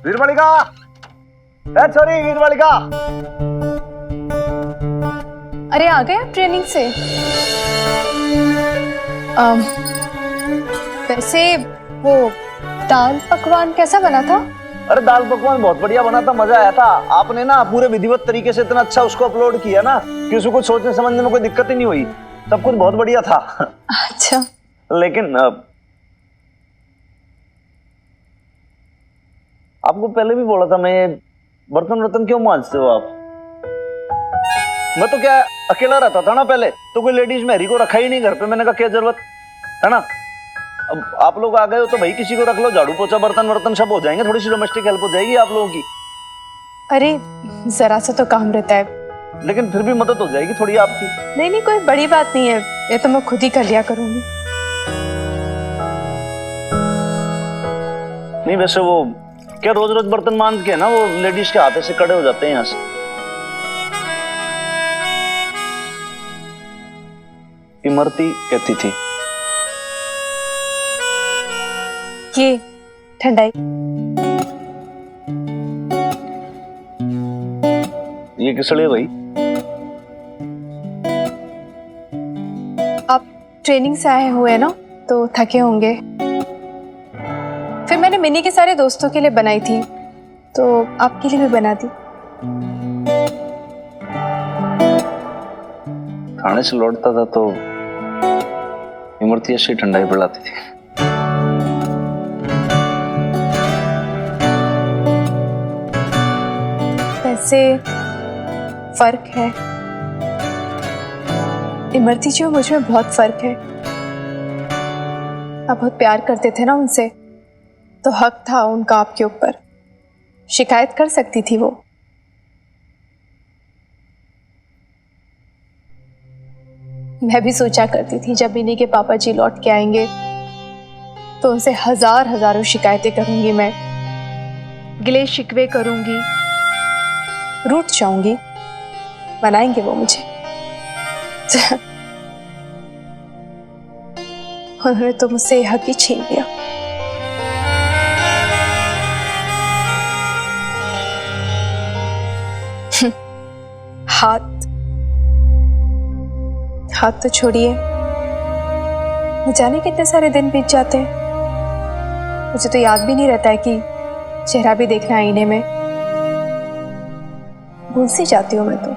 वीरबालिका, sorry वीरबालिका। अरे आ गए आप ट्रेनिंग से? वैसे वो दाल पकवान कैसा बना था? अरे दाल पकवान बहुत बढ़िया बना था, मजा आया था। आपने ना पूरे विधिवत तरीके से इतना अच्छा उसको अपलोड किया ना कि उसको कुछ सोचने समझने में कोई दिक्कत ही नहीं हुई। सब कुछ बहुत बढ़िया था। अच्छा, लेकिन आपको पहले भी बोला था मैं, बर्तन वर्तन क्यों मांजते हो आप? मैं तो क्या अकेला रहता था ना पहले, तो कोई लेडीज मेरी को रखा ही नहीं घर पे। मैंने कहा क्या जरूरत है ना। अब आप लोग आ गए हो तो भाई किसी को रख लो, झाड़ू पोछा बर्तन वर्तन सब हो जाएंगे, थोड़ी सी डोमेस्टिक हेल्प हो जाएगी आप लोगों की। अरे जरा सा तो काम रहता है, लेकिन फिर भी मदद हो जाएगी थोड़ी आपकी। नहीं नहीं कोई बड़ी बात नहीं है, ये तो मैं खुद ही कर लिया करूंगी। नहीं वैसे वो क्या रोज रोज बर्तन मांज के ना वो लेडीज के हाथ से कड़े हो जाते हैं यहाँ से। इमरती कहती थी ये ठंडाई, ये किसलिए भाई? आप ट्रेनिंग से आए हुए ना तो थके होंगे, फिर मैंने मिनी के सारे दोस्तों के लिए बनाई थी तो आपके लिए भी बना दी। थाने से लौटता था तो इमरती ऐसी ठंडाई पिलाती थी। वैसे फर्क है, इमरती जी और मुझ में बहुत फर्क है। आप बहुत प्यार करते थे ना उनसे, तो हक था उनका आपके ऊपर, शिकायत कर सकती थी वो। मैं भी सोचा करती थी जब इन्हीं के पापा जी लौट के आएंगे तो उनसे हजारों शिकायतें करूंगी, मैं गिले शिकवे करूंगी, रूठ जाऊंगी, बनाएंगे वो मुझे। उन्होंने तो मुझसे हक ही छीन लिया। हाथ हाथ तो छोड़िए, न जाने कितने सारे दिन बीत जाते हैं, मुझे तो याद भी नहीं रहता है कि चेहरा भी देखना आईने में। भूल सी जाती हूँ मैं तो।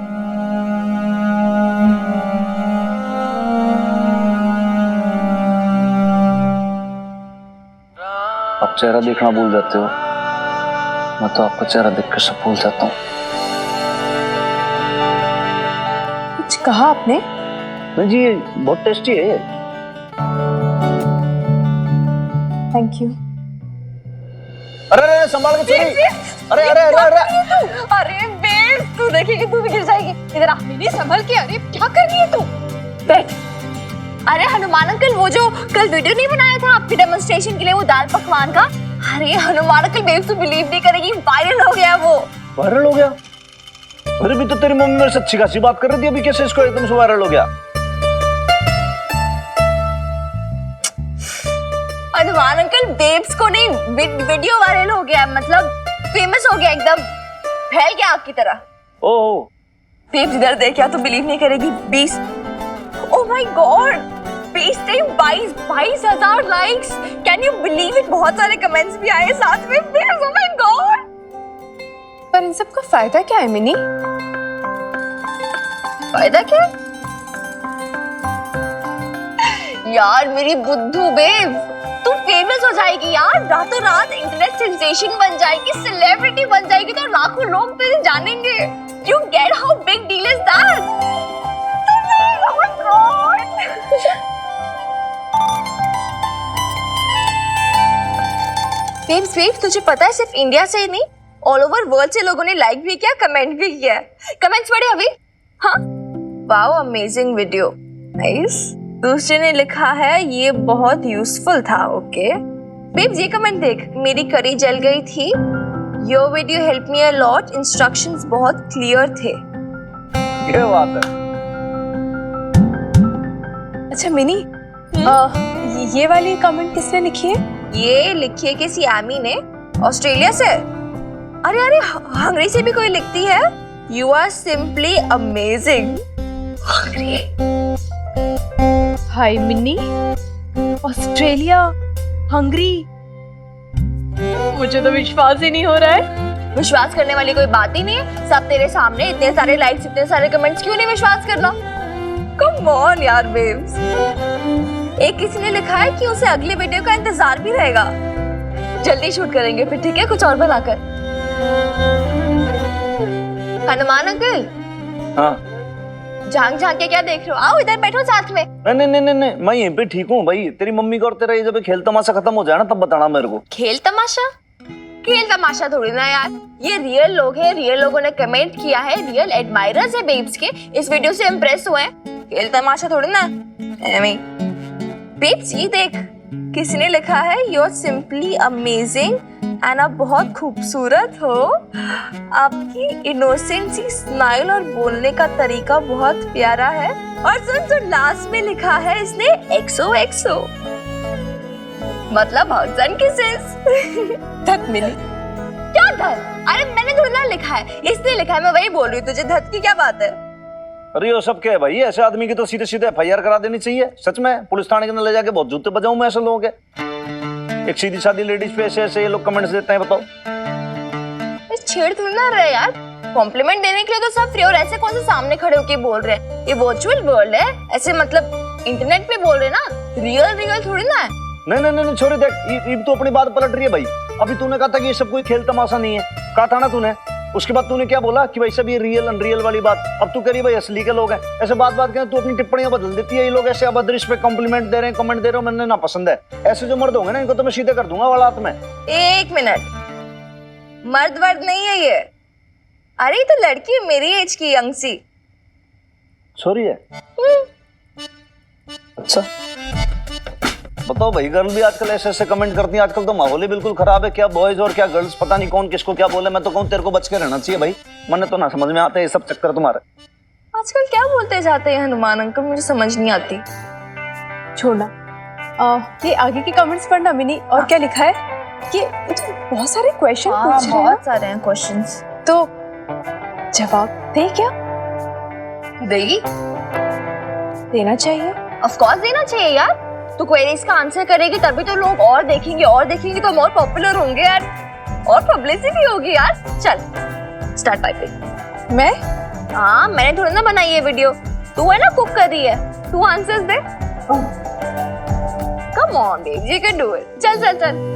आप चेहरा देखना भूल जाते हो, मैं तो आपका चेहरा देख कर सब भूल जाता हूँ। कुछ कहा आपने? नहीं जी, ये बहुत टेस्टी है। Thank you. अरे अरे संभाल के चली। अरे अरे अरे अरे अरे बेस, तू देखेगी तू भी गिर जाएगी। इधर आ। नहीं संभल के। अरे क्या कर रही है तू? बैठ। अरे हनुमान अंकल, वो जो कल वीडियो नहीं बनाया था आपके डेमोन्स्ट्रेशन के लिए, वो दाल पकवान का, अरे हनुमान अंकल बेस तू बिलीव नहीं करेगी, वायरल हो गया वो। वायरल हो गया? अरे भी तो तेरी मम्मी मेरे से अच्छी खासी बात कर रही थी, अभी कैसे इसको एकदम से वायरल हो गया? हनुमान अंकल बेब्स को नहीं, वीडियो वायरल हो गया, मतलब फेमस हो गया, एकदम फैल गया आपकी तरह। ओह बेब्स इधर देखा तो बिलीव नहीं करेगी। 20, oh my God, 22,000 likes, can you believe it? बहुत सारे कमेंट्स भी आए साथ में। Babes, oh my God. पर इन सब का फायदा क्या है मिनी? फायदा क्या? यार मेरी बुद्धू बेब, तू फेमस हो जाएगी यार, रातों रात इंटरनेट सेंसेशन बन जाएगी, सेलिब्रिटी बन जाएगी, तो लाखों लोग तुझे जानेंगे। You get how big deal is that? Oh my God! Babes, तुझे पता है सिर्फ इंडिया से ही नहीं, ऑल ओवर वर्ल्ड से लोगों ने लाइक भी किया, कमेंट भी किया। कमेंट्स पढ़े अभी? हाँ, वाओ अमेजिंग वीडियो, नाइस। दूसरे ने लिखा है ये बहुत यूजफुल था। ओके बेब्स, ये कमेंट देख, मेरी करी जल गई थी, your video help me a lot, instructions बहुत क्लियर थे। क्या बात है। अच्छा मिनी, ये वाली कमेंट किसने लिखी है? ये लिखी है किसी आमी ने, ऑस्ट्रेलिया से। अरे अरे, हंगरी से भी कोई लिखती है, you are simply amazing. Hi Minnie, Australia, Hungary, मुझे तो विश्वास ही नहीं हो रहा है। विश्वास करने वाली कोई बात ही नहीं है, सब तेरे सामने, इतने सारे लाइक्स, इतने सारे कमेंट्स, क्यों नहीं विश्वास करना? कम ऑन यार बेब्स। एक किसी ने लिखा है कि उसे अगले वीडियो का इंतजार भी रहेगा। जल्दी शूट करेंगे फिर, ठीक है, कुछ और बनाकर। हनुमान अंकल, हाँ झांक झांक के क्या देख रहे हो? आओ इधर बैठो साथ में। नहीं नहीं नहीं नहीं, मैं यहीं पे ठीक हूँ भाई। तेरी मम्मी का और तेरा ये जब खेल तमाशा खत्म हो जाए ना, तब बताना मेरे को। खेल तमाशा? खेल तमाशा थोड़ी ना यार, ये रियल लोग हैं, रियल लोगों ने कमेंट किया है, रियल एडमायरर्स है बेब्स के, इस वीडियो से इम्प्रेस हुए हैं। खेल तमाशा थोड़ी ना। बेब्स ये देख, किसी ने लिखा है you are simply amazing and आप बहुत खूबसूरत हो। आपकी इनोसेंट सी स्माइल और बोलने का तरीका बहुत प्यारा है। और सुन, लास्ट में लिखा है इसने एक्सो एक्सो, मतलब हग्स एंड किसेस। धत मिली। क्या धत? अरे मैंने थोड़ी ना लिखा है, इसने लिखा है, मैं वही बोल रही हूँ, तुझे धत की क्या बात है? अरे ये सब क्या है भाई? ऐसे आदमी की तो सीधे सीधे FIR करा देनी चाहिए। सच में पुलिस थाने के अंदर ले जाके बहुत जूते बजाऊं मैं ऐसे लोगों के। एक सीधी सादी लेडीज पे ऐसे ऐसे ये लोग कमेंट्स देते हैं, बताओ। छेड़ थोड़ी ना रहे यार, कॉम्प्लीमेंट देने के लिए तो सब फ्री, और ऐसे कौन से सामने खड़े होके बोल रहे हैं? ये वर्चुअल वर्ल्ड है, ऐसे मतलब इंटरनेट पे बोल रहे ना, रियल रियल थोड़ी ना है। नहीं नहीं नहीं छोरे, देख ये तो अपनी बात पलट रही है भाई। अभी तूने कहा था कि ये सब कोई खेल तमाशा नहीं है, कहा था ना तूने। उसके बाद तूने क्या बोला कि भाई सब ये रियल अनरियल वाली बात। अब तू कह रही भाई असली के लोग हैं। ऐसे बात बात करें तू अपनी टिप्पणियां बदल देती है। ये लोग ऐसे अभद्रिश पे कॉम्प्लीमेंट दे रहे हैं, कमेंट दे रहे हो, मैंने ना पसंद है। ऐसे जो मर्द होंगे ना, इनको तो मैं सीधे कर दूंगा वाला में। एक मिनट, मर्द वर्द नहीं है ये। अरे ये तो लड़की है मेरी एज की, यंग सी। सॉरी है। अच्छा बताओ भाई, गर्ल भी आजकल ऐसे ऐसे कमेंट करती हैं। आजकल तो माहौल ही बिल्कुल खराब है, क्या बॉयज और क्या गर्ल्स, पता नहीं कौन किसको क्या बोले। मैं तो कहूँ तेरे को बच के रहना चाहिए भाई, मैंने तो ना समझ में आते ये सब चक्कर तुम्हारे। आजकल क्या बोलते जाते हैं हनुमान अंकल, मुझे समझ नहीं आती। छोड़ना, ये आगे के कमेंट्स पढ़ना मिनी। और क्या लिखा है? ये तो बहुत सारे क्वेश्चन पूछ रहे हैं। बहुत सारे हैं क्वेश्चंस, तो जवाब दे क्या? देगी? देना चाहिए। ऑफ कोर्स देना चाहिए यार। तो क्वेरीज का आंसर करेगी तभी तो लोग और देखेंगे, और देखेंगे तो हम और पॉपुलर होंगे यार, और पब्लिसिटी होगी यार। चल स्टार्ट टाइपिंग। मैं? हाँ, मैंने थोड़ी ना बनाई ये वीडियो, तू है ना कुक कर रही है, तू answers they. Come on baby, you can do it. चल चल चल।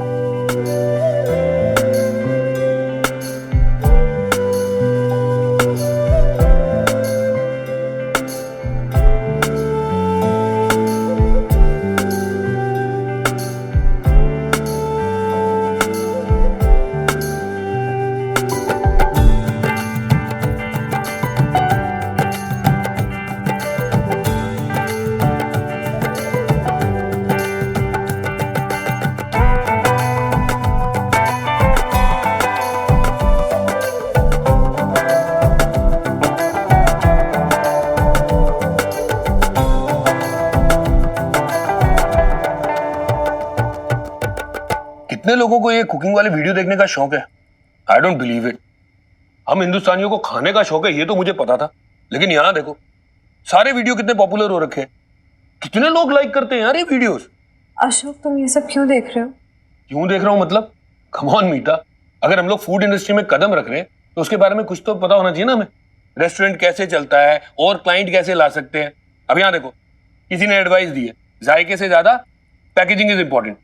कितने लोगों को ये कुकिंग वाले वीडियो देखने का शौक है? I don't believe it. हम हिंदुस्तानियों को खाने का शौक है ये तो मुझे पता था, लेकिन यहाँ देखो सारे वीडियो कितने पॉपुलर हो रखे हैं। कितने लोग लाइक करते हैं यार ये वीडियोस। अशोक, तुम ये सब क्यों देख रहे हो? क्यों देख रहा हूँ मतलब? कम ऑन मीता, अगर हम लोग फूड इंडस्ट्री में कदम रख रहे हैं तो उसके बारे में कुछ तो पता होना चाहिए ना हमें। रेस्टोरेंट कैसे चलता है और क्लाइंट कैसे ला सकते हैं। अब यहाँ देखो, किसी ने एडवाइस दी है जायके से ज्यादा packaging is important.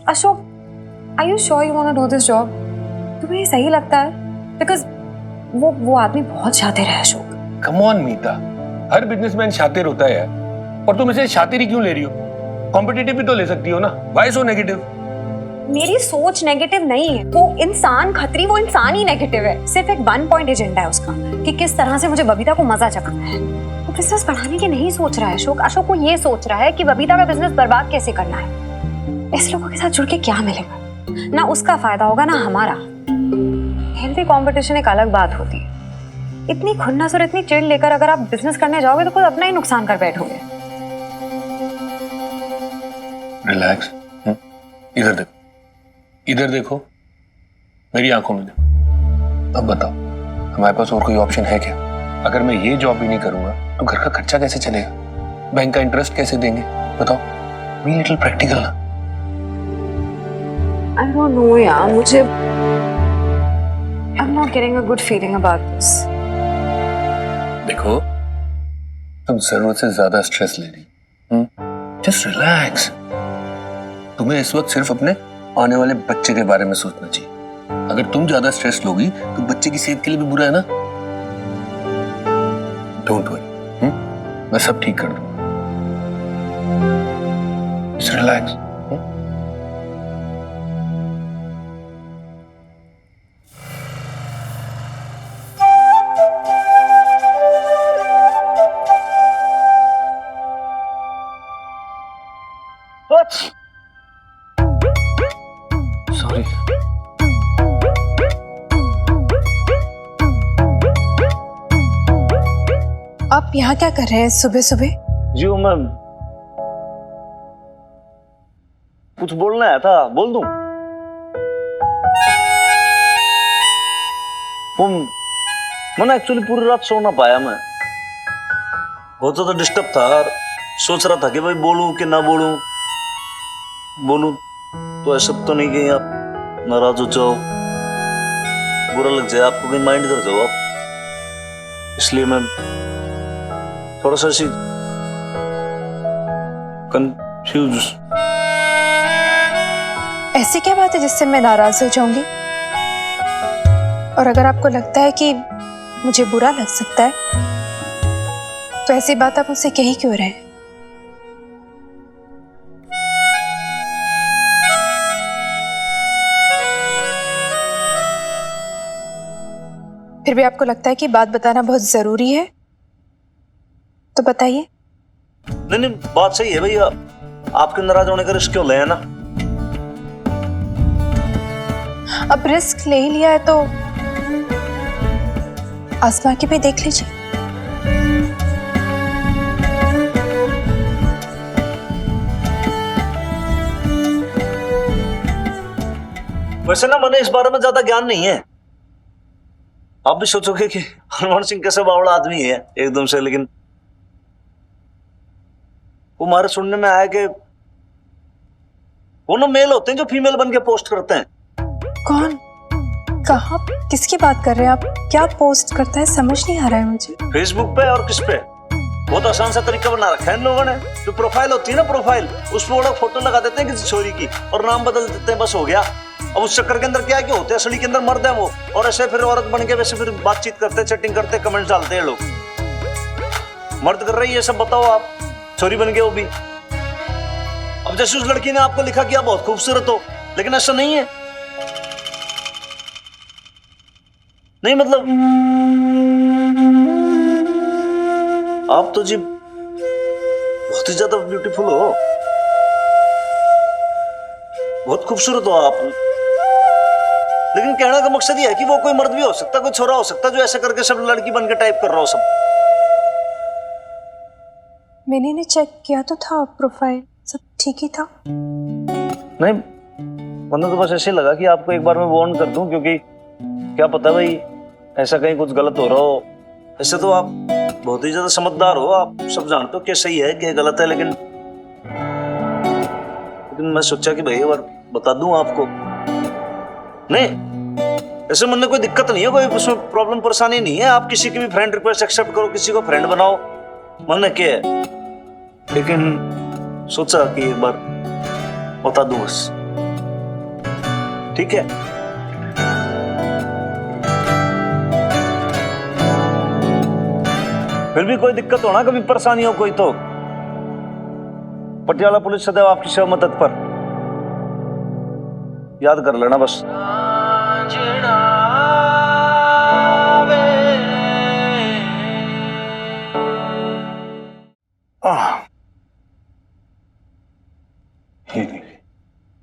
Ashok, Are you sure you want to do this job? तुम्हें ये सही लगता है? Because वो आदमी बहुत शातिर है अशोक। कम ऑन मीता, हर बिजनेसमैन शातिर होता है यार। और तुम इसे शातिरी क्यों ले रही हो? कॉम्पिटिटिव भी तो ले सकती हो ना। Why so negative? मेरी सोच नेगेटिव नहीं है। वो इंसान खतरी, वो इंसान ही नेगेटिव है। सिर्फ एक 1 पॉइंट एजेंडा है उसका कि किस तरह से मुझे बबीता को मजा चखाना है। वो बिजनेस बढ़ाने की नहीं सोच रहा है अशोक। अशोक वो ये सोच रहा है कि बबीता का बिजनेस बर्बाद कैसे करना है। ऐसे लोगों के साथ जुड़ के क्या मिलेगा? ना उसका फायदा होगा ना हमारा। हेल्थी कंपटीशन एक अलग बात होती है। इतनी खुन्नस और इतनी चिढ़ लेकर अगर आप बिजनेस करने जाओगे तो खुद अपना ही नुकसान कर बैठोगे। रिलैक्स। इधर देखो, इधर देखो, मेरी आंखों में देखो। अब बताओ, हमारे पास और कोई ऑप्शन है क्या? अगर मैं ये जॉब भी नहीं करूंगा तो घर का खर्चा कैसे चलेगा? बैंक का इंटरेस्ट कैसे देंगे? बताओ, बी लिटिल प्रैक्टिकल ना। I don't know यार, मुझे I'm not getting a good feeling about this. देखो, तुम जरूरत से ज्यादा स्ट्रेस ले रही हो। Just relax. तुम्हें इस वक्त सिर्फ अपने आने वाले बच्चे के बारे में सोचना चाहिए। अगर तुम ज्यादा स्ट्रेस लोगी तो बच्चे की सेहत के लिए भी बुरा है ना। डोंट वरी, मैं सब ठीक कर दूंगा। Just relax. सॉरी। आप यहाँ क्या कर रहे हैं सुबह सुबह? जी मैं कुछ बोलना आया था, बोल दूं? मैं एक्चुअली पूरी रात सो ना पाया। मैं बहुत ज्यादा डिस्टर्ब था और सोच रहा था कि भाई बोलूं कि ना बोलूं। बोलूं तो ऐसा तो नहीं कि आप नाराज हो जाओ, बुरा लग जाए आपको, कहीं माइंड कर जाओ आप। इसलिए मैं थोड़ा सा सी कंफ्यूज। ऐसी क्या बात है जिससे मैं नाराज हो जाऊंगी? और अगर आपको लगता है कि मुझे बुरा लग सकता है तो ऐसी बात आप मुझसे कही क्यों रहे? फिर भी आपको लगता है कि बात बताना बहुत जरूरी है तो बताइए। नहीं नहीं, बात सही है भैया, आपके नाराज होने का रिस्क क्यों ले, है ना? अब रिस्क ले ही लिया है तो आसमा के भी देख लीजिए। वैसे ना मैंने इस बारे में ज्यादा ज्ञान नहीं है। आप भी सोचोगे कि हनुमान सिंह कैसे बावड़ा आदमी है एकदम से, लेकिन वो हमारे सुनने में आया कि वो ना मेल होते हैं जो फीमेल बन के पोस्ट करते हैं। कौन? कहाँ? किसकी बात कर रहे हैं आप? क्या पोस्ट करता है समझ नहीं आ रहा है मुझे। फेसबुक पे और किस पे? बहुत आसान सा तरीका बना रखा है इन लोगों ने। जो प्रोफाइल होती है ना, प्रोफाइल, उस पर वो लोग फोटो लगा देते हैं किसी छोरी की और नाम बदल देते हैं, बस हो गया। अब उस चक्कर के अंदर क्या है कि होते असली के अंदर मर्द है वो, और ऐसे फिर औरत बन के वैसे फिर बातचीत करते, चैटिंग करते, कमेंट्स डालते हैं लोग। मर्द कर रही है ये सब, बताओ आप, छोरी बन के वो भी। अब जैसे उस लड़की ने आपको लिखा कि आप बहुत खूबसूरत हो, लेकिन ऐसा नहीं है। नहीं मतलब आप तो जी बहुत ही ज्यादा ब्यूटीफुल हो, बहुत खूबसूरत हो आप। लेकिन कहने का मकसद ये है कि वो कोई मर्द भी हो सकता, कोई छोरा हो सकता जो ऐसे करके सब लड़की बन के टाइप कर रहा हो सब। मैंने चेक किया तो था, प्रोफाइल सब ठीक ही था। नहीं, मैंने तो बस ऐसे लगा कि आपको एक बार मैं वार्न कर दूं, क्योंकि क्या पता भाई ऐसा कहीं कुछ गलत हो रहा हो। ऐसे तो आप बहुत ही ज्यादा समझदार हो, आप सब जानते हो क्या सही है क्या गलत है, लेकिन मैं सोचा कि भाई एक बार बता दूं आपको। नहीं ऐसे मन में कोई दिक्कत नहीं है, कोई उसमें प्रॉब्लम परेशानी नहीं है। आप किसी की भी फ्रेंड रिक्वेस्ट एक्सेप्ट करो, किसी को फ्रेंड बनाओ, मन में क्या है। लेकिन सोचा कि एक बार बता दूं बस, ठीक है? फिर भी कोई दिक्कत हो ना, कभी परेशानी हो कोई, तो पटियाला पुलिस सदैव आपकी सेवा मदद पर, याद कर लेना बस।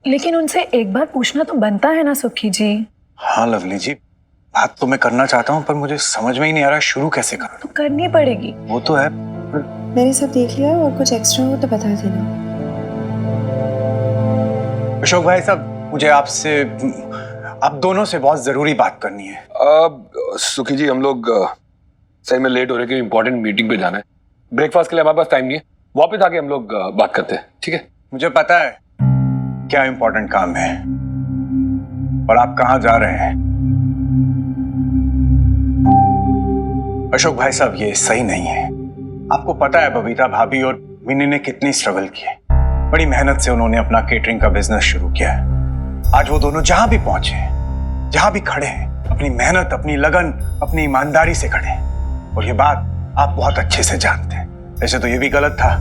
लेकिन उनसे एक बार पूछना तो बनता है ना सुखी जी। हाँ लवली जी, बात तो मैं करना चाहता हूँ पर मुझे समझ में ही नहीं आ रहा शुरू कैसे करूँ। तो करनी पड़ेगी। वो तो है। मैंने सब देख लिया और कुछ एक्स्ट्रा हो तो बता देना। अशोक भाई साहब, मुझे आपसे आप दोनों से बहुत जरूरी बात करनी है। सुखी जी, हम लोग सही में लेट हो रहे हैं, इंपॉर्टेंट मीटिंग पे जाना है। ब्रेकफास्ट के लिए हमारे पास टाइम नहीं है, वापस आके हम लोग बात करते हैं, ठीक है? मुझे पता है क्या इंपॉर्टेंट काम है और आप कहां जा रहे हैं। अशोक भाई साहब, ये सही नहीं है। आपको पता है बबीता भाभी और मिनी ने कितनी स्ट्रगल की है। बड़ी मेहनत से उन्होंने अपना केटरिंग का बिजनेस शुरू किया है। आज वो दोनों जहां भी पहुंचे हैं, जहां भी खड़े हैं, अपनी मेहनत, अपनी लगन, अपनी ईमानदारी से खड़े हैं। और ये बात आप बहुत अच्छे से जानते हैं। वैसे तो ये भी गलत था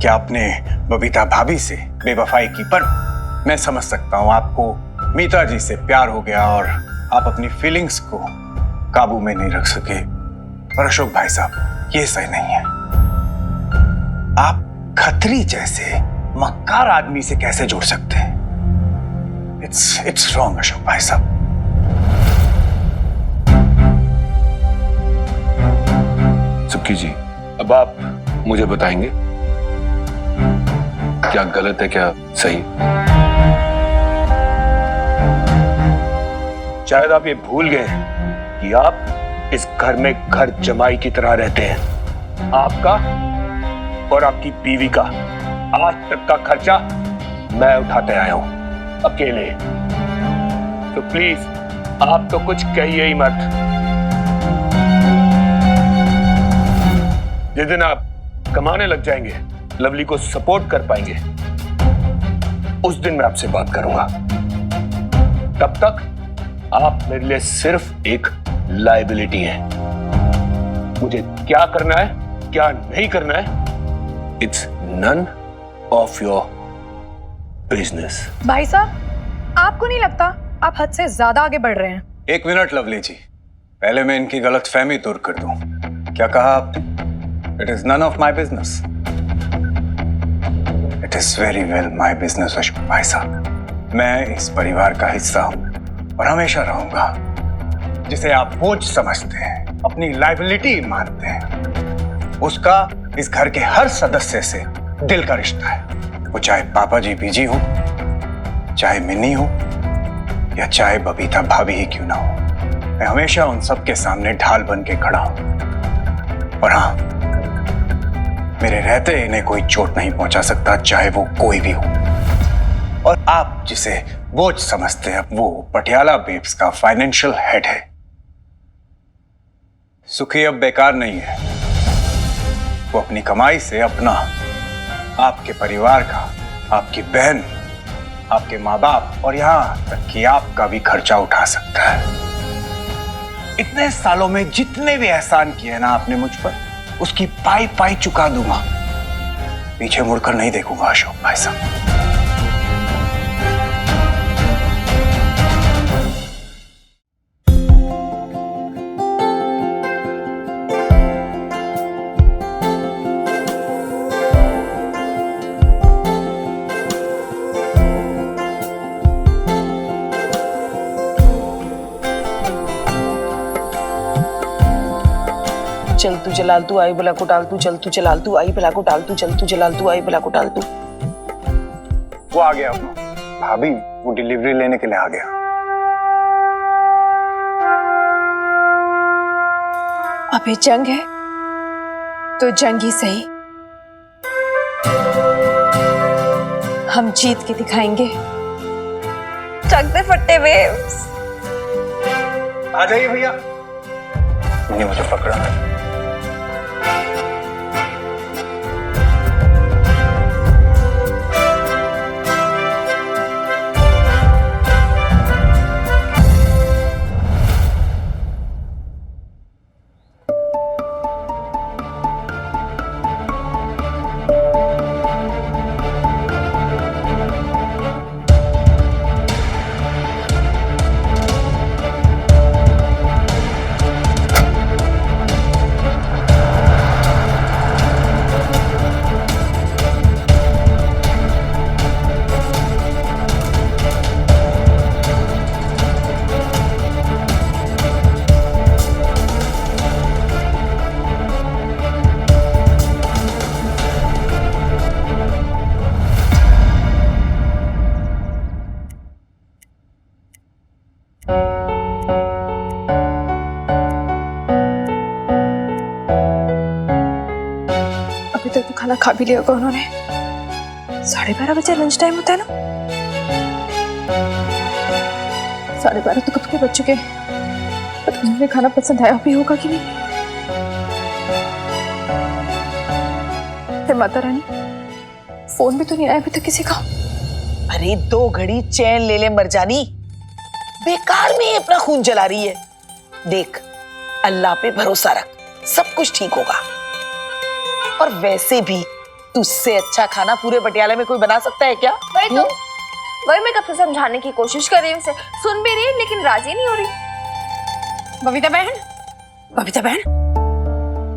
कि आपने बबीता भाभी से बेवफाई की, पर मैं समझ सकता हूं आपको मीता जी से प्यार हो गया और आप अपनी फीलिंग्स को काबू में नहीं रख सके। पर अशोक भाई साहब, ये सही नहीं है। आप खत्री जैसे मक्कार आदमी से कैसे जुड़ सकते हैं? इट्स रॉन्ग अशोक भाई साहब। सुखी जी, अब आप मुझे बताएंगे क्या गलत है क्या सही? शायद आप ये भूल गए हैं कि आप इस घर में घर जमाई की तरह रहते हैं। आपका और आपकी बीवी का आज तक का खर्चा मैं उठाते आया हूं अकेले। तो प्लीज आप तो कुछ कहिए ही मत। जिस दिन आप कमाने लग जाएंगे, लवली को सपोर्ट कर पाएंगे, उस दिन मैं आपसे बात करूंगा। तब तक आप मेरे लिए सिर्फ एक लायबिलिटी हैं। मुझे क्या करना है, क्या नहीं करना है, it's none of your business. भाई साहब, आपको नहीं लगता आप हद से ज्यादा आगे बढ़ रहे हैं? एक मिनट लवली जी, पहले मैं इनकी गलतफहमी दूर कर दूं। क्या कहा आपने? It is none of my business. It is very well my business Ashok भाई साहब। मैं इस परिवार का हिस्सा हूं और हमेशा रहूंगा। जिसे आप बोझ समझते हैं, अपनी लायबिलिटी मानते हैं, उसका इस घर के हर सदस्य से दिल का रिश्ता है। वो चाहे पापा जी बीजी हो, चाहे मिन्नी हो, या चाहे बबीता भाभी ही क्यों ना हो। मैं हमेशा उन सब के सामने ढाल बन के खड़ा हूं। और हाँ, मेरे रहते इन्हें कोई चोट नहीं पहुंचा सकता, चाहे वो कोई भी हो। और आप जिसे बोझ समझते हैं, वो पटियाला बेब्स का फाइनेंशियल हेड है। सुखी अब बेकार नहीं है। वो अपनी कमाई से अपना, आपके परिवार का, आपकी बहन, आपके माँ बाप और यहां तक कि आपका भी खर्चा उठा सकता है। इतने सालों में जितने भी एहसान किए ना आपने मुझ पर, उसकी पाई पाई चुका दूंगा। पीछे मुड़कर नहीं देखूंगा अशोक भाई साहब। चल तू जलाल तू आई भला को डाल तू, चल तू जलाल तू आई भला को डाल तू, चल तू जलाल तू आई भला को डाल तू। वो आ गया भाभी, वो डिलीवरी लेने के लिए आ गया। अभी जंग है तो जंग ही सही। हम जीत के दिखाएंगे। चकते फट्टे वेव्स। आ जाइए भैया। मैंने मुझे पकड़ा। खाना खा भी लिया होगा उन्होंने। 12:30 बजे लंच टाइम होता है ना। 12:30 तो कब के बज चुके हैं। पर उन्हें खाना पसंद आया भी होगा कि नहीं। हे माता रानी, फोन भी तो नहीं आया अभी तक किसी का। अरे 2 घड़ी चैन ले ले मरजानी, बेकार में अपना खून जला रही है। देख, अल्लाह पे भरोसा रख, सब कुछ ठीक होगा। और वैसे भी तुझसे अच्छा खाना पूरे पटियाला में कोई बना सकता है क्या? वही मैं कब से समझाने की कोशिश कर रही हूँ उसे, सुन भी रही है लेकिन राजी नहीं हो रही। बबीता बहन, बबीता बहन,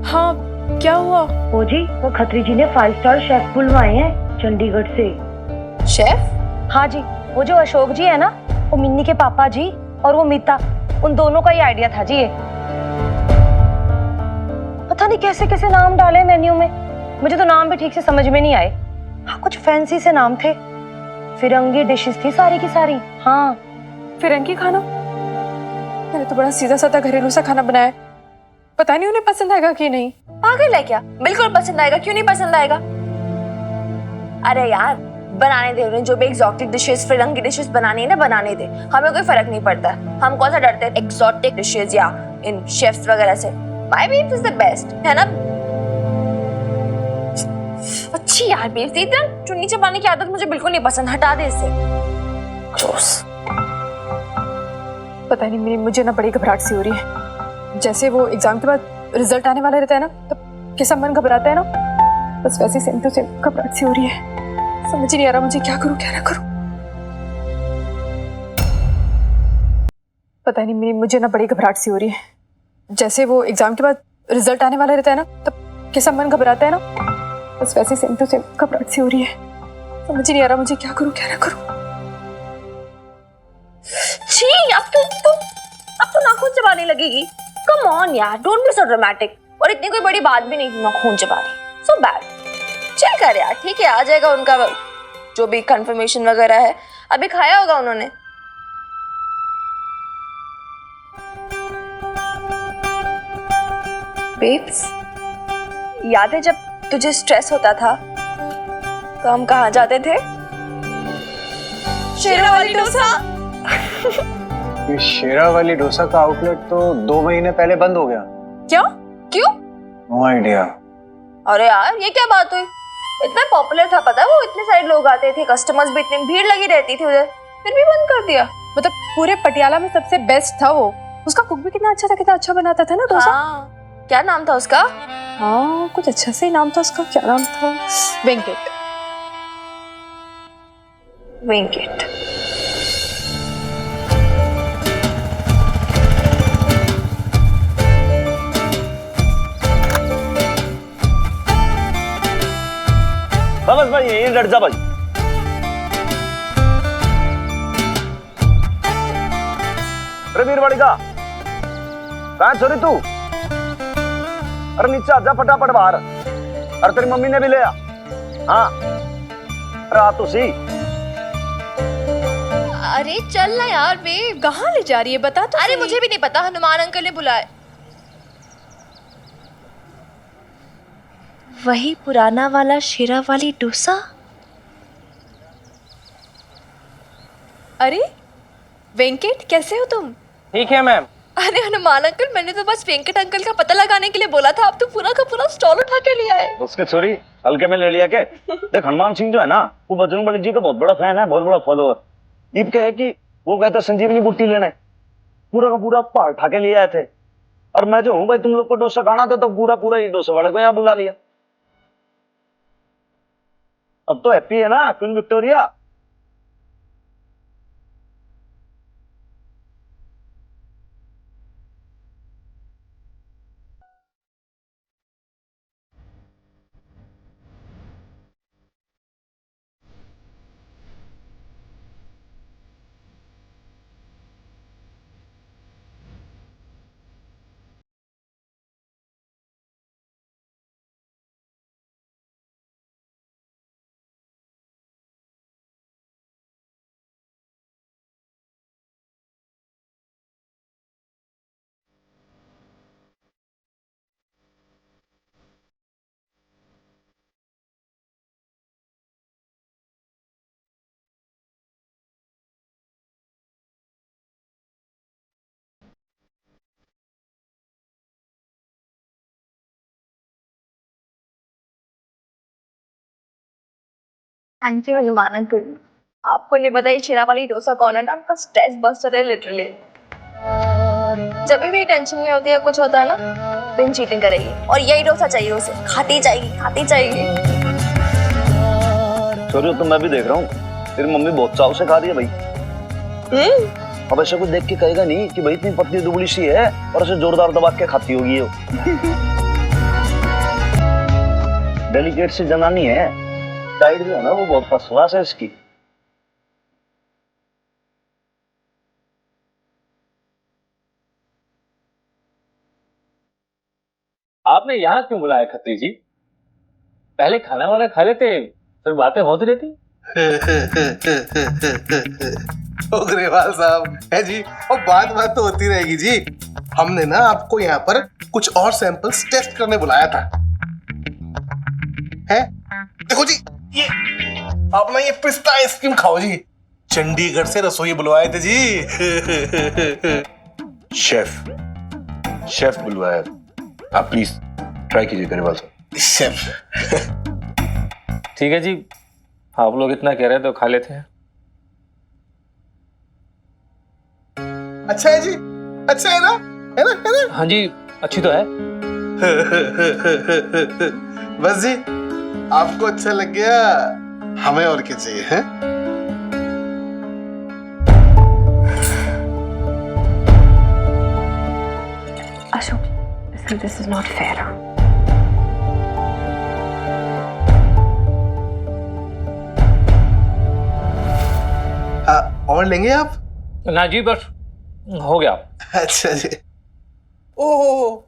हाँ, क्या हुआ? ओ जी, वो खत्री जी ने 5 स्टार शेफ बुलवाए हैं चंडीगढ़ से। शेफ? हाँ जी, वो जो अशोक जी है ना, वो मिन्नी के पापा जी और वो मीता, उन दोनों का ही आइडिया था जी ये। पता नहीं कैसे कैसे नाम डाले मेन्यू में, मुझे तो नाम भी ठीक से समझ में नहीं आए। हाँ, कुछ फैंसी से नाम थे, फिरंगी डिशेस थी सारी की सारी। हाँ, फिरंगी खाना? मैंने तो बड़ा सीधा साधा घरेलू सा खाना बनाया है। पता नहीं उन्हें पसंद आएगा कि नहीं। पागल है क्या? बिल्कुल पसंद आएगा, क्यों नहीं पसंद आएगा? अरे यार, बनाने दे उन्हें, जो भी एग्जॉटिक डिशेस, फिरंगी डिशेस बनानी है ना, बनाने दे, हमें कोई फर्क नहीं पड़ता। हम कौन सा डरते हैं एग्जॉटिक डिशेस या इन शेफ्स वगैरह से। My babes is the best, है ना? अच्छी यार बेब्स, इतना चुन्नी चबाने की आदत मुझे बिल्कुल नहीं पसंद, हटा दे इसे। ग्रॉस। पता नहीं, मुझे ना बड़ी घबराहट सी हो रही है। जैसे वो एग्जाम के बाद रिजल्ट आने वाला रहता है ना, तब कैसा मन घबराता है ना, बस वैसे सेम टू सेम घबराहट सी हो रही है। समझ नहीं आ रहा मुझे क्या करूं क्या ना करूं। पता नहीं, मुझे ना बड़ी घबराहट सी हो रही है। जैसे वो एग्जाम के बाद रिजल्ट आने वाला रहता है ना, तब कैसा मन घबराता है ना, बस वैसे सेम टू सेम घबराहट सी हो रही है। समझ नहीं आ रहा मुझे क्या करूं क्या ना करूं। छी, अब तो नाखून चबाने लगेगी। कम ऑन यार, डोंट बी सो ड्रामेटिक। और इतनी कोई बड़ी बात भी नहीं, नाखून चबा रही। So bad. चल कर यार, ठीक है, आ जाएगा उनका जो भी कंफर्मेशन वगैरह है। अभी खाया होगा उन्होंने। बेब्स, याद है जब तुझे स्ट्रेस होता था तो हम कहाँ जाते थे? शेरावाली डोसा। ये शेरावाली डोसा का आउटलेट तो 2 महीने पहले बंद हो गया। क्या? क्यों? No idea. अरे यार, ये क्या बात हुई? इतना पॉपुलर था, पता है वो, इतने सारे लोग आते थे, कस्टमर्स भी, इतनी भीड़ लगी रहती थी उधर, फिर भी बंद कर दिया। मतलब पूरे पटियाला में सबसे बेस्ट था वो। उसका कुक भी कितना अच्छा था, कितना अच्छा बनाता था ना डोसा। हाँ, क्या नाम था उसका? हाँ, कुछ अच्छा से ही नाम था उसका। क्या नाम था? वेंकट। वेंकट। बस भाई, यही डट जा भाई। अरे वीरवाड़ी का कहाँ छोरी तू? अरे नीचे आजा फटाफट बाहर। अरे तेरी मम्मी ने भी लिया। हाँ, रात तो सी। अरे चल ना यार बेब। कहाँ ले जा रही है बता तो। अरे मुझे भी नहीं पता, हनुमान अंकल ने बुलाया। वही पुराना वाला शेरा वाली डोसा। अरे वेंकट, कैसे हो तुम? ठीक है मैम। अरे हनुमान अंकल, मैंने तो बस वेंकट अंकल का पता लगाने के लिए बोला था, आप तो पूरा का पूरा स्टॉल उठा के लिया है। उसके छोरी हल्के में ले लिया के। देख, हनुमान सिंह जो है ना, वो बजरंग बली जी का बहुत बड़ा फैन है, बहुत बड़ा फॉलोअर। ये क्या है कि वो कहता संजीवनी बूटी लेना है, पूरा का पूरा पहाड़ उठा के ले आए थे। और मैं जो हूँ भाई, तुम लोग को डोसा खाना था तो पूरा पूरा ही डोसा वाले को यहाँ बुला लिया। अब तो हैप्पी है ना क्वीन विक्टोरिया? आंटी मेहमान कर आपको नहीं पता ये चेरा वाली डोसा कौन है ना, आपका स्ट्रेस बस्टर है लिटरली। जब भी टेंशन में होती है कुछ होता है ना, दिन चीटिंग करेगी और यही डोसा चाहिए उसे, खाती जाएगी खाती जाएगी। सॉरी तो मैं भी देख रहा हूँ तेरी मम्मी बहुत चाव से खा रही है भाई। अब ऐसा कुछ देख के कहेगा नहीं कि भाई इतनी पतली दुबली सी है और ऐसे जोरदार दबा के खाती होगी वो। डेलिकेट सी जनानी है, डाइट जो है ना वो बहुत फर्स्ट क्लास है इसकी। आपने यहाँ क्यों बुलाया खत्री जी? पहले खाना वाना खा लेते फिर बातें होती रहती। ओ ग्रेवाल साहब है जी, और बात तो होती रहेगी जी। हमने ना आपको यहाँ पर कुछ और सैंपल्स टेस्ट करने बुलाया था। है देखो जी, ये आप ना ये पिस्ता आइसक्रीम खाओ जी। चंडीगढ़ से रसोई बुलवाए थे जी। शेफ बुलवाया, आप प्लीज ट्राई कीजिए ग्रेवाल साहब। शेफ ठीक है जी, आप लोग इतना कह रहे हैं तो खा लेते हैं। अच्छा है जी, अच्छा है ना, है ना, है ना? हाँ जी, अच्छी तो है। बस जी, आपको अच्छा लग गया, हमें और क्या चाहिए है? Ashok, this is not fair. और लेंगे आप? ना जी, बस हो गया। अच्छा जी। ओह,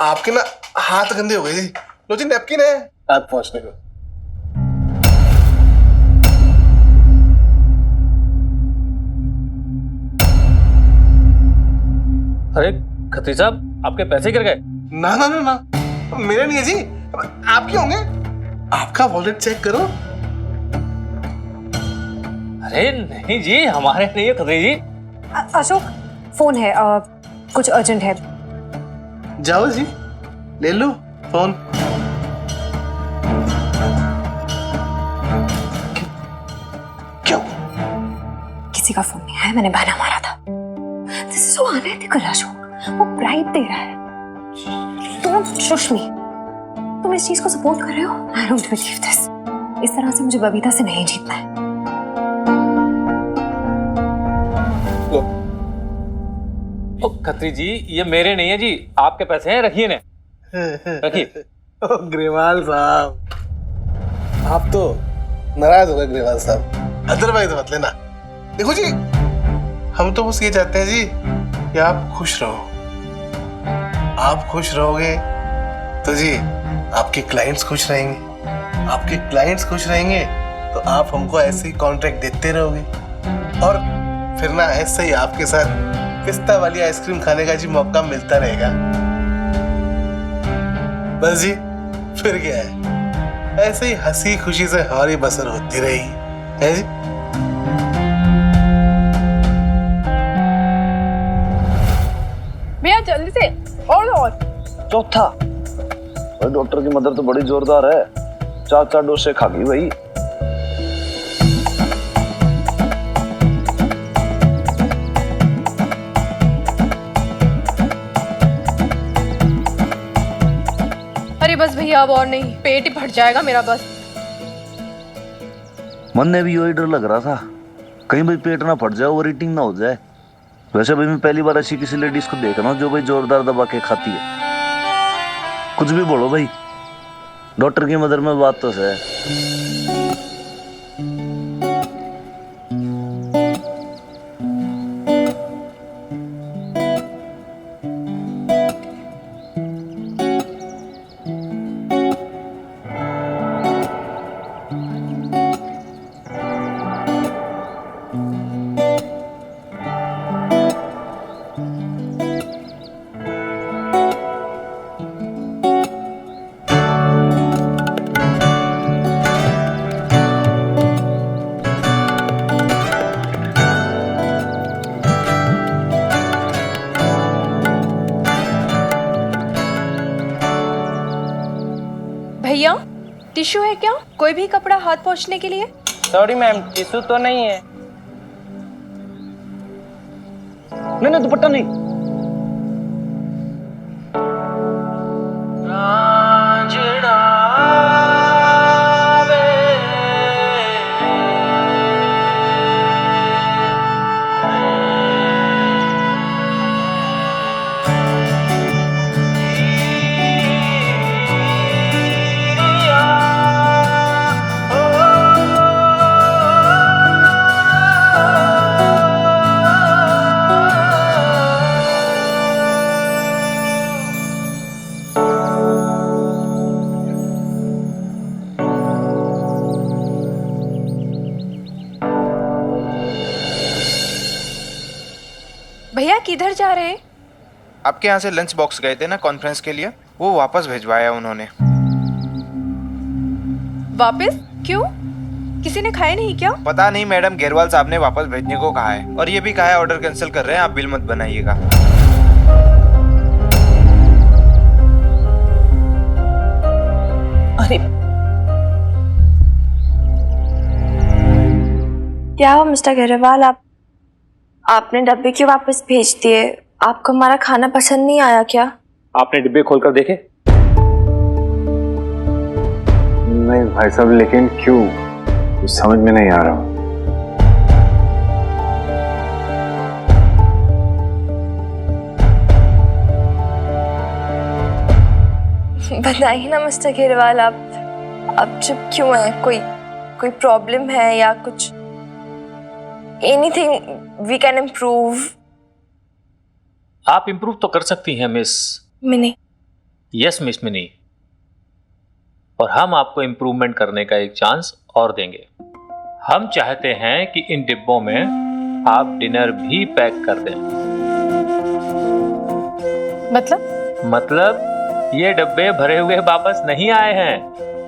आपके ना हाथ गंदे हो गए जी। लो जी, नैपकिन है हाथ पहुंचने को। अरे खत्री साहब, आपके पैसे गिर गए? ना ना ना ना, मेरे नहीं है जी, आपके होंगे। आपका वॉलेट चेक करो। अरे नहीं जी, हमारे नहीं है खत्री जी। अशोक, फोन है, कुछ अर्जेंट है। जाओ जी, ले लो फोन। क्यों? किसी का फोन नहीं है, मैंने बहाना मारा था। This is so unethical Ashok, वो ब्राइब दे रहा है। डोंट शुश मी। तुम इस चीज को सपोर्ट कर रहे हो? I don't believe this. इस तरह से मुझे बबीता से नहीं जीतना है। ओ खत्री जी, ये मेरे नहीं है जी, आपके पैसे हैं, रखिए ने, रखिए। ओ ग्रेवाल साहब, आप तो नाराज हो गए ग्रेवाल साहब, अदरवाइज मत लेना। देखो जी, हम तो बस ये चाहते हैं जी कि आप खुश रहो। आप खुश रहोगे तो जी आपके क्लाइंट्स खुश रहेंगे, आपके क्लाइंट्स खुश रहेंगे तो आप हमको ऐसे ही कॉन्ट्रैक्ट देते रहोगे, और फिर ना ऐसे ही आपके साथ पिस्ता वाली आइसक्रीम खाने का जी मौका मिलता रहेगा। बस जी, फिर क्या है, ऐसे ही हंसी खुशी से हमारी बसर होती रहेगी, है जी। भैया जल्दी से और चौथा भाई, डॉक्टर की मदर तो बड़ी जोरदार है, 4 डोसे खा गई भाई। अरे बस भैया, अब और नहीं, पेट ही फट जाएगा मेरा बस। मन ने भी यही डर लग रहा था, कहीं भाई पेट ना फट जाए, ओवर ईटिंग ना हो जाए। वैसे भाई मैं पहली बार ऐसी किसी लेडीज को देख रहा हूँ जो भाई जोरदार दबा के खाती है। कुछ भी बोलो भाई, डॉक्टर की मदर में बात तो है। टिश्यू है क्या? कोई भी कपड़ा हाथ पोंछने के लिए? सॉरी मैम, टिश्यू तो नहीं है। नहीं दुपट्टा नहीं। भैया किधर जा रहे हैं? आपके यहाँ से लंच बॉक्स गए थे ना कॉन्फ्रेंस के लिए, वो वापस भिजवाया उन्होंने। वापस? क्यों? किसी ने खाया नहीं क्या? पता नहीं मैडम, घेरवाल साहब ने वापस भेजने को कहा है और ये भी कहा है ऑर्डर कैंसिल कर रहे हैं, आप बिल मत बनाइएगा। अरे क्या हुआ मिस्टर घेरेवाल, आपने डब्बे क्यों वापस भेज दिए? आपको हमारा खाना पसंद नहीं आया क्या? आपने डिब्बे खोलकर देखे? नहीं भाई साहब, लेकिन क्यों, कुछ समझ में नहीं आ रहा। बताइए ना मिस्टर घेरेवाल, आप चुप क्यों हैं? कोई प्रॉब्लम है या कुछ? Anything we can improve. आप इम्प्रूव तो कर सकती हैं miss Mini. Yes miss Mini, और हम आपको इम्प्रूवमेंट करने का एक चांस और देंगे। हम चाहते हैं कि इन डिब्बों में आप डिनर भी पैक कर दें। मतलब ये डब्बे भरे हुए वापस नहीं आए हैं,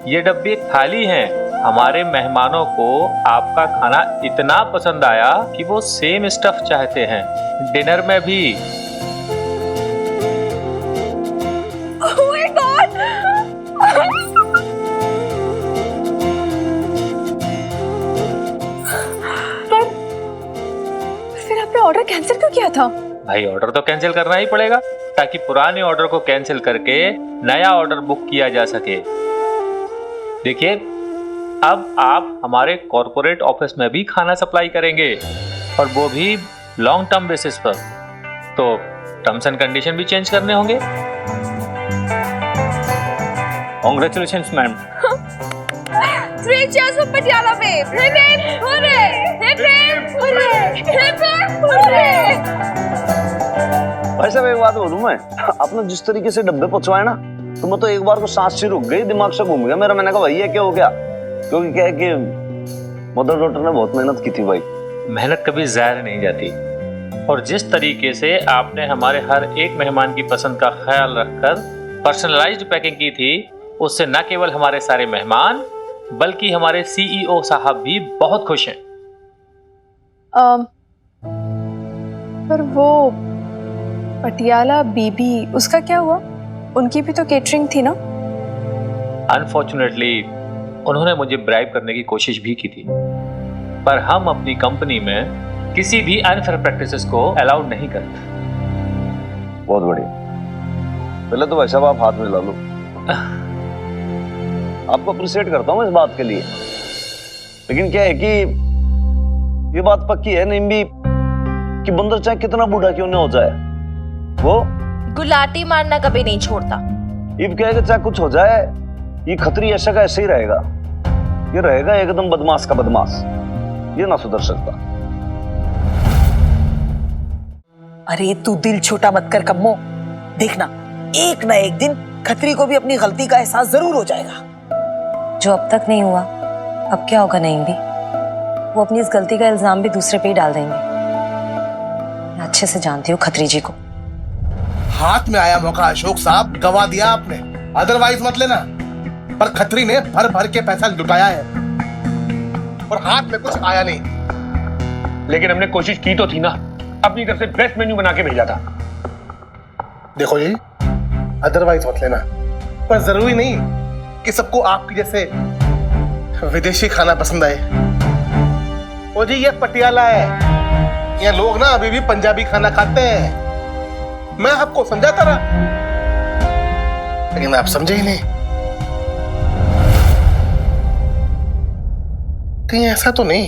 ये डब्बे खाली हैं। हमारे मेहमानों को आपका खाना इतना पसंद आया कि वो सेम स्टफ चाहते हैं डिनर में भी। Oh my God! पर फिर आपने ऑर्डर कैंसिल क्यों किया था? भाई ऑर्डर तो कैंसिल करना ही पड़ेगा ताकि पुराने ऑर्डर को कैंसिल करके नया ऑर्डर बुक किया जा सके। देखिए, अब आप हमारे कॉर्पोरेट ऑफिस में भी खाना सप्लाई करेंगे और वो भी लॉन्ग टर्म बेसिस पर, तो टर्म्स एंड कंडीशन भी चेंज करने होंगे। Congratulations ma'am. 3 cheers for Patiala babe. Hip hip hooray! Hip hip hooray! Hip hip hooray! भाई साहब एक बात बोलूं मैं, आपने जिस तरीके से डब्बे पहुंचवाए ना, तो मैं तो एक बार को सांस सी रुक गई, दिमाग से घूम गया मेरा। मैंने कहा भाई ये क्या हो गया? क्योंकि क्या है कि मदर डॉटर ने बहुत मेहनत की थी भाई। मेहनत कभी ज़ाया नहीं जाती, और जिस तरीके से आपने हमारे हर एक मेहमान की पसंद का ख्याल रखकर पर्सनलाइज्ड पैकिंग की थी, उससे न केवल हमारे सारे मेहमान बल्कि हमारे CEO साहब भी बहुत खुश हैं। पर वो पटियाला बीबी, उसका क्या हुआ? उनकी भी तो केटरिंग थी ना? अनफॉर्चुनेटली उन्होंने मुझे ब्राइब करने की कोशिश भी की थी, पर हम अपनी कंपनी में किसी भी अनफेयर प्रैक्टिसेस को अलाउड नहीं करते। बहुत बढ़िया। पहले तो भाई साहब आप हाथ मिला लो। आपको अप्रिशिएट करता हूँ इस बात के लिए, लेकिन क्या है कि ये बात पक्की है निम्बी कि बंदर चाहे कितना बूढ़ा क्यों नहीं हो जाए, वो गुलाटी मारना कभी नहीं छोड़ता। इब क्या है कि चाहे कुछ हो जाए, ये खतरी ऐसा का ऐसे ही रहेगा। ये रहेगा एकदम बदमाश का बदमाश, ये ना सुधर सकता। अरे तू दिल छोटा मत कर कम्मो, देखना एक ना एक दिन खतरी को भी अपनी गलती का एहसास जरूर हो जाएगा। जो अब तक नहीं हुआ, अब क्या होगा नहीं भी? वो अपनी इस गलती का इल्जाम भी दूसरे पे ही डाल देंगे। मैं अच्छे से जानती हूँ खत्री जी को। हाथ में आया मौका अशोक साहब, गवा दिया आपने, अदरवाइज मत लेना। पर खत्री ने भर भर के पैसा लुटाया है और हाथ में कुछ आया नहीं। लेकिन हमने कोशिश की तो थी ना, अपनी तरफ से बेस्ट मेन्यू बना के भेजा था। देखो जी, अदरवाइज मत लेना, पर जरूरी नहीं कि सबको आपके जैसे विदेशी खाना पसंद आए। ओ जी, ये पटियाला है, ये लोग ना अभी भी पंजाबी खाना खाते हैं। मैं आपको समझाता रहा, लेकिन आप समझे ही नहीं। कहीं ऐसा तो नहीं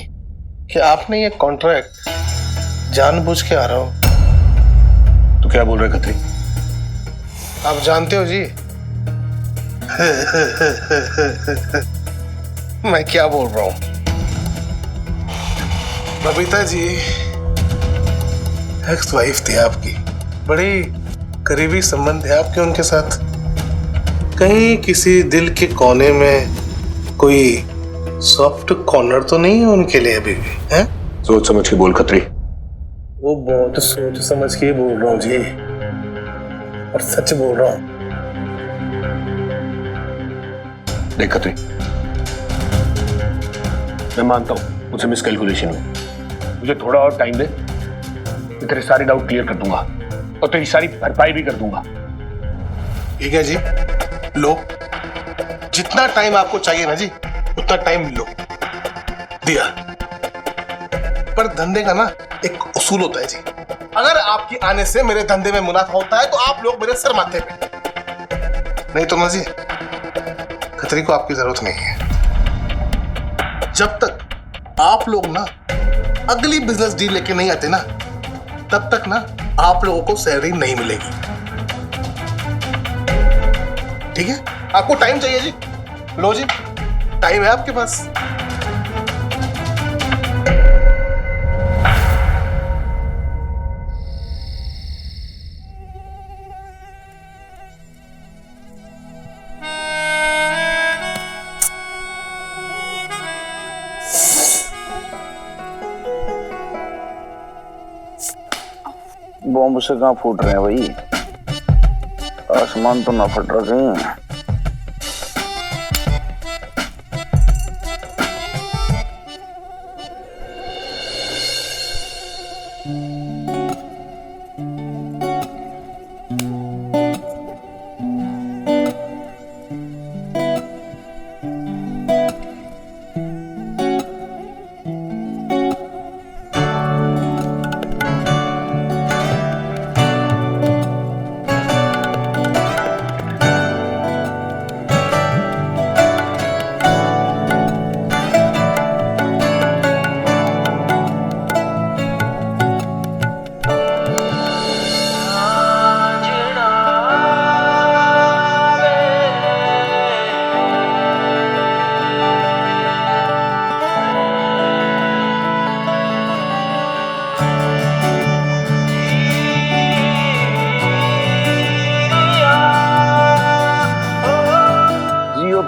कि आपने ये कॉन्ट्रैक्ट जानबूझ के आ रहा हो? तो क्या बोल रहे खत्री? आप जानते हो जी मैं क्या बोल रहा हूं। बबीता जी एक्स वाइफ थी आपकी, बड़ी करीबी संबंध है आपके उनके साथ। कहीं किसी दिल के कोने में कोई सॉफ्ट कॉर्नर तो नहीं है उनके लिए अभी भी? हैं? सोच समझ के बोल खत्री। वो बहुत सोच समझ के बोल रहा हूँ जी, और सच बोल रहा हूँ। देख खत्री, मैं मानता हूं मुझसे मिसकैलकुलेशन हुई, मुझे थोड़ा और टाइम दे, मैं तेरे सारे डाउट क्लियर कर दूंगा और तेरी सारी भरपाई भी कर दूंगा। ठीक है जी, लो, जितना टाइम आपको चाहिए ना जी उतना टाइम लो, दिया। पर धंधे का ना एक उसूल होता है जी, अगर आपके आने से मेरे धंधे में मुनाफा होता है तो आप लोग मेरे सर माथे पे, नहीं तो ना जी खतरी को आपकी जरूरत नहीं है। जब तक आप लोग ना अगली बिजनेस डील लेके नहीं आते ना, तब तक ना आप लोगों को सैलरी नहीं मिलेगी। ठीक है? आपको टाइम चाहिए जी, लो जी, टाइम है आपके पास। बॉम्ब से कहाँ फूट रहे हैं भाई? आसमान तो ना फट रहा कहीं।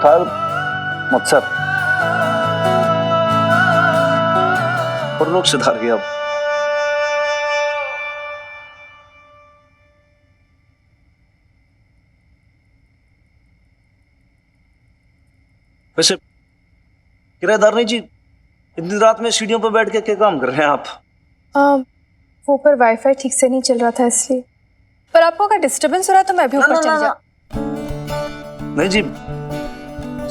था मत्सर और लोग सुधार गया। अब वैसे किराएदार नहीं जी, इतनी रात में सीढ़ियों पर बैठ के क्या काम कर रहे हैं आप? वो पर वाईफाई ठीक से नहीं चल रहा था इसलिए। पर आपको अगर डिस्टरबेंस हो रहा है तो मैं भी ऊपर चली जाऊं। नहीं जी,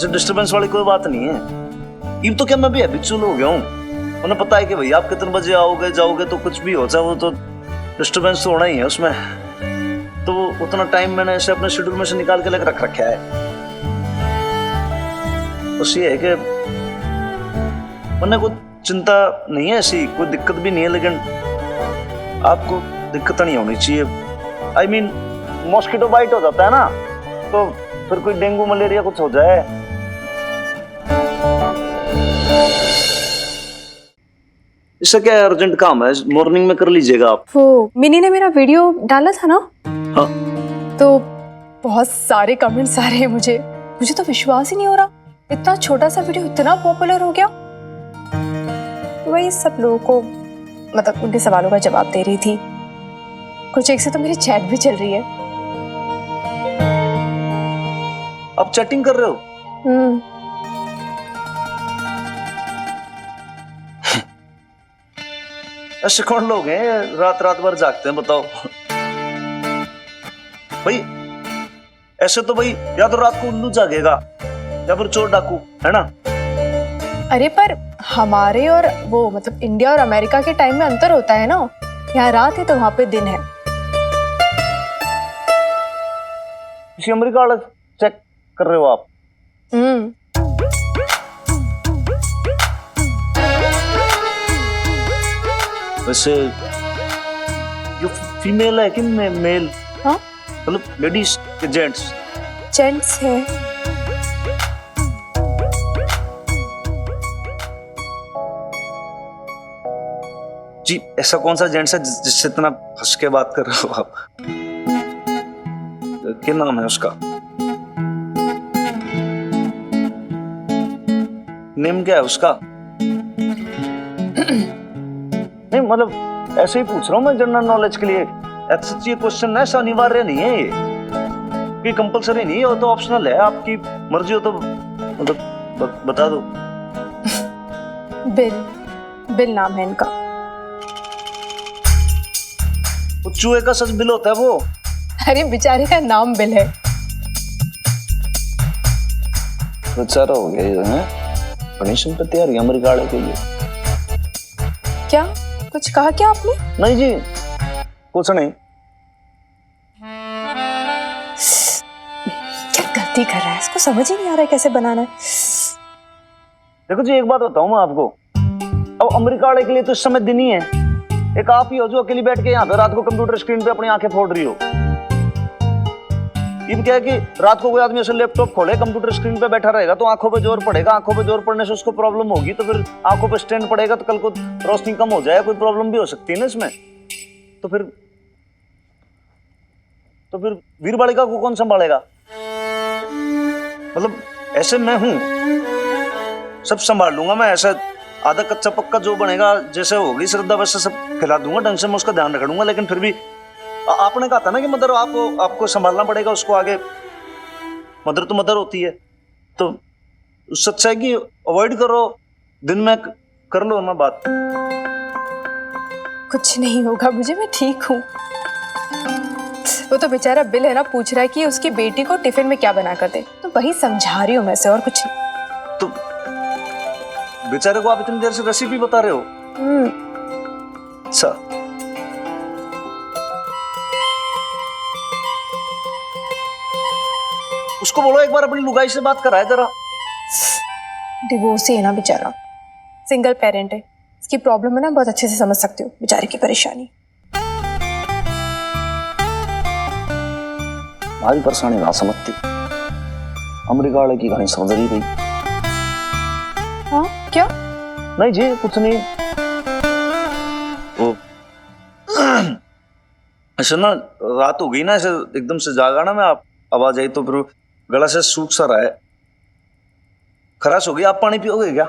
डिस्टरबेंस वाली कोई बात नहीं है। ये तो क्या मैं भी हैबिचुअल हो गया हूँ। उन्हें पता है कि भाई आप कितने बजे आओगे जाओगे, तो कुछ भी हो जाए वो तो डिस्टरबेंस तो होना ही है उसमें। तो उतना टाइम मैंने ऐसे अपने शेड्यूल में से निकाल के रख रखा है। बस ये है कि उन्हें कोई चिंता नहीं है, ऐसी कोई दिक्कत भी नहीं है, लेकिन आपको दिक्कत नहीं होनी चाहिए। आई मीन मॉस्किटो बाइट हो जाता है ना, तो फिर कोई डेंगू मलेरिया कुछ हो जाए। इससे क्या अर्जेंट काम है, मॉर्निंग में कर लीजिएगा आप। वो मिनी ने मेरा वीडियो डाला था ना, हाँ, तो बहुत सारे कमेंट्स आ रहे हैं। मुझे तो विश्वास ही नहीं हो रहा, इतना छोटा सा वीडियो इतना पॉपुलर हो गया। वही सब लोगों को मतलब उनके सवालों का जवाब दे रही थी। कुछ एक से तो मेरी चैट भी चल रही है। आप चैटिंग कर रहे हो? ऐसे कौन लोग हैं रात रात भर जागते हैं, बताओ भाई। ऐसे तो भाई या तो रात को उल्लू जागेगा या फिर चोर डाकू, है ना? अरे पर हमारे और वो मतलब इंडिया और अमेरिका के टाइम में अंतर होता है ना, यहाँ रात है तो वहां पे दिन है। किसी अमेरिका वाला चेक कर रहे हो आप? वैसे ये फीमेल है कि मेल? हाँ मतलब लेडीज के जेंट्स? जेंट्स है। जी ऐसा कौन सा जेंट्स है जिससे इतना हंस के बात कर रहे हो आप? क्या नाम है उसका? नेम क्या है उसका? नहीं मतलब ऐसे ही पूछ रहा हूँ मैं जनरल नॉलेज के लिए। सच ये क्वेश्चन है, अनिवार्य नहीं है ये कंपलसरी नहीं है, वो तो ऑप्शनल है, आपकी मर्जी हो तो मतलब बता दो। बिल नाम है इनका। वो चूहे का सच बिल होता है वो? अरे बेचारे का नाम बिल है। बेचारा हो गया ये है, बड़ी सिंपैथी आ रही है अमेरिका वाले के लिए। क्या कुछ कहा क्या आपने? नहीं जी कुछ नहीं। क्या गलती कर रहा है, इसको समझ ही नहीं आ रहा है कैसे बनाना है। देखो जी एक बात बताऊं मैं आपको, अब अमेरिका वाले के लिए तो इस समय दिन ही है। एक आप ही हो जो अकेली बैठ के यहाँ पे रात को कंप्यूटर स्क्रीन पे अपनी आंखें फोड़ रही हो। ये क्या है कि रात को कोई आदमी ऐसे लैपटॉप खोले कंप्यूटर स्क्रीन पे बैठा रहेगा तो आंखों पे जोर पड़ेगा, आंखों पे जोर पड़ने से उसको प्रॉब्लम होगी, तो फिर आंखों पे स्ट्रेन पड़ेगा तो कल को रोशनी कम हो जाए, कोई प्रॉब्लम भी हो सकती है ना इसमें। तो फिर वीर बालिका को कौन संभालेगा? मतलब ऐसे मैं हूं, सब संभाल लूंगा मैं, ऐसा आधा कच्चा पक्का जो बनेगा जैसे होगी श्रद्धा वैसे सब खिला दूंगा, ढंग से मैं उसका ध्यान रखूंगा। लेकिन फिर भी आपने कहा था ना कि मदर आपको संभालना पड़ेगा उसको आगे, मदर तो मदर होती है, तो सच्चाई की अवॉइड करो, दिन में कर लो ना बात। कुछ नहीं होगा मुझे, मैं ठीक हूँ। वो तो बेचारा बिल है ना, पूछ रहा है कि उसकी बेटी को टिफिन में क्या बना कर दे, तो वही समझा रही हूँ मैं से, और कुछ नहीं। तो बेचारे को आप इतनी देर से रेसिपी बता रहे हो? अच्छा उसको बोलो एक बार अपनी लुगाई से बात कराए जरा। डिवोर्स ही है ना बेचारा, सिंगल पेरेंट है, इसकी प्रॉब्लम है ना, बहुत अच्छे से समझ सकती हूँ बेचारे की परेशानी। हमारी परेशानी ना समझती, अमेरिका वाले की कहानी समझ रही गई। हाँ क्या? नहीं जी कुछ नहीं, वो ऐसे ना रात हो गई ना, ऐसे एकदम से जागा ना मैं, आप आवाज आई तो फिर गला से सूख सा रहा है, खराश हो गई। आप पानी पियोगे क्या?